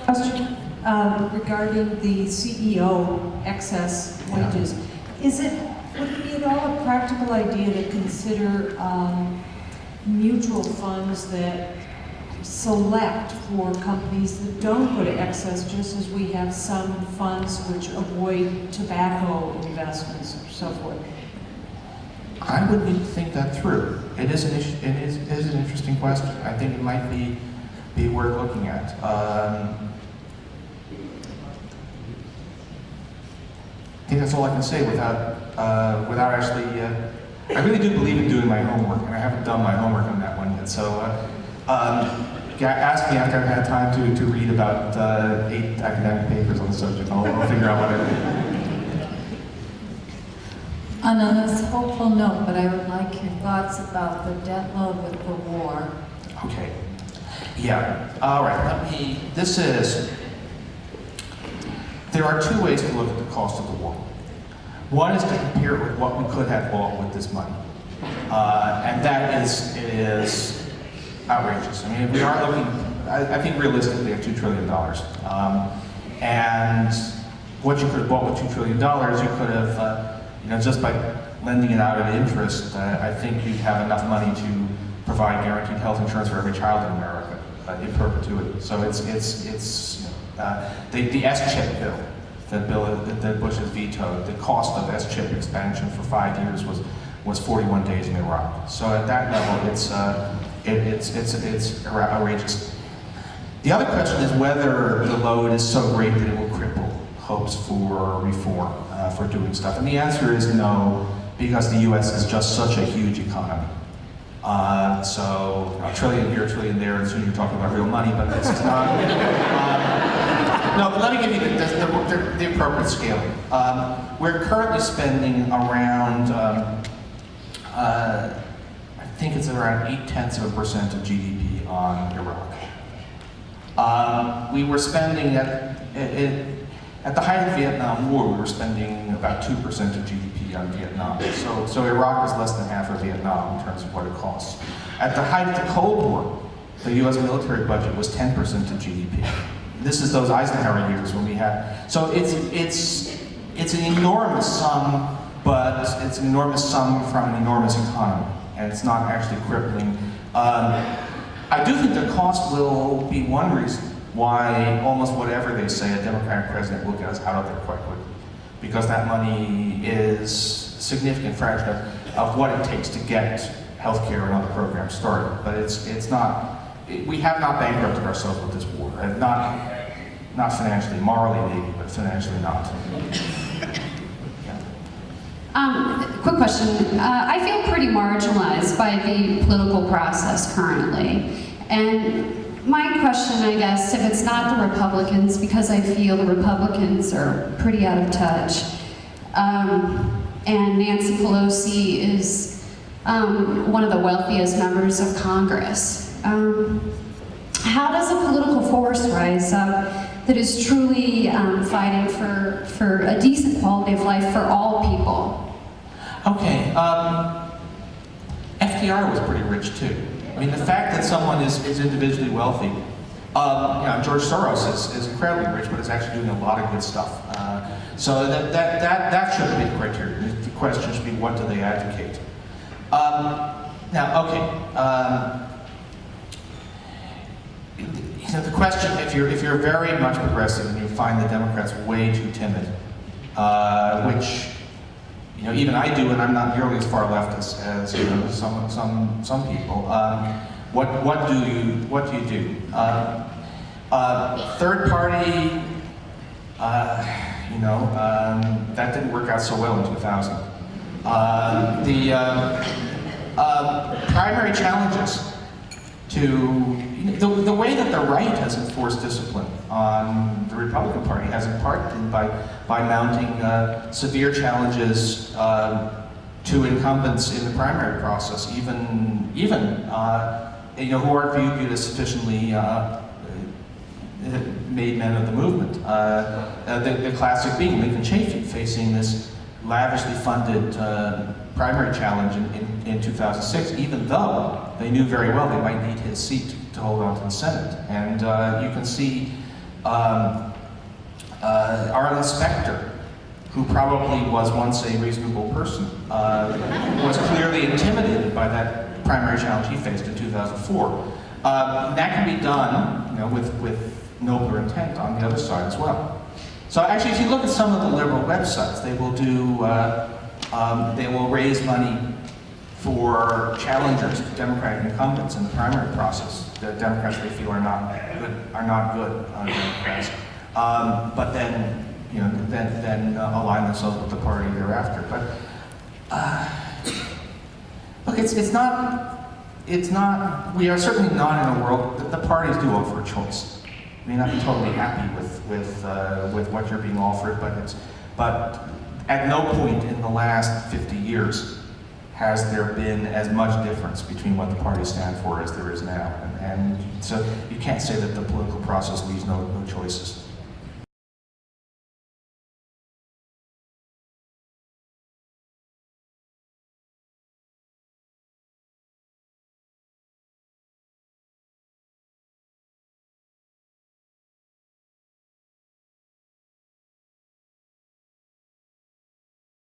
Question regarding the CEO excess wages. Would it be at all a practical idea to consider mutual funds that select for companies that don't go to excess, just as we have some funds which avoid tobacco investments or so forth? I would need to think that through. It is an interesting question. I think it might be worth looking at. I think that's all I can say without actually. I really do believe in doing my homework, and I haven't done my homework on that one yet. So, ask me after I've had time to read about 8 academic papers on the subject. I'll figure out what I do. On a less hopeful note, but I would like your thoughts about the debt load with the war. Okay. Yeah. All right. There are 2 ways to look at the cost of the war. One is to compare it with what we could have bought with this money, and that is outrageous. I mean, we are looking, I think, realistically at $2 trillion, and what you could have bought with $2 trillion, you could have, just by lending it out at interest, I think you'd have enough money to provide guaranteed health insurance for every child in America in perpetuity. So it's the S-chip bill that Bush has vetoed. The cost of S-chip expansion for 5 years was 41 days in Iraq. So at that level, it's outrageous. The other question is whether the load is so great that it will cripple hopes for reform, for doing stuff. And the answer is no, because the U.S. is just such a huge economy. So a trillion here, a trillion there, and soon you're talking about real money, but this is not. No, but let me give you the appropriate scaling. We're currently spending around, I think it's around 0.8% of GDP on Iraq. We were spending at the height of the Vietnam War, we were spending about 2% of GDP on Vietnam. So Iraq is less than half of Vietnam in terms of what it costs. At the height of the Cold War, the U.S. military budget was 10% of GDP. This is those Eisenhower years when we had. So it's an enormous sum, but it's an enormous sum from an enormous economy, and it's not actually crippling. I do think the cost will be one reason why almost whatever they say, a Democratic president will get us out of there quite quickly, because that money is a significant fraction of what it takes to get healthcare and other programs started. But it's not. We have not bankrupted ourselves with this war, and not financially, morally maybe, but financially not. Quick question. I feel pretty marginalized by the political process currently. And my question, I guess, if it's not the Republicans, because I feel the Republicans are pretty out of touch, and Nancy Pelosi is one of the wealthiest members of Congress. How does a political force rise up that is truly fighting for a decent quality of life for all people? Okay, FDR was pretty rich too. I mean, the fact that someone is individually wealthy, George Soros is incredibly rich, but is actually doing a lot of good stuff. So that shouldn't be the criteria. The question should be, what do they advocate? The question, if you're very much progressive and you find the Democrats way too timid, which even I do, and I'm not nearly as far left as some people. What do you do? Third party, that didn't work out so well in 2000. Primary challenges to the way that the right has enforced discipline on the Republican Party has in part been by mounting severe challenges to incumbents in the primary process, even who aren't viewed as sufficiently made men of the movement. The classic being Lincoln Chafee facing this lavishly funded primary challenge in 2006, even though they knew very well they might need his seat to hold on to the Senate. And you can see Arlen Specter, who probably was once a reasonable person, was clearly intimidated by that primary challenge he faced in 2004. That can be done, you know, with nobler intent on the other side as well. So actually, if you look at some of the liberal websites, they will do, they will raise money for challengers, Democratic incumbents in the primary process. The Democrats they feel are not good Democrats, but then you know then align themselves with the party thereafter. But look, it's not. We are certainly not in a world that the parties do offer a choice. You may not be totally happy with what you're being offered, but at no point in the last 50 years has there been as much difference between what the parties stand for as there is now. And so you can't say that the political process leaves no choices.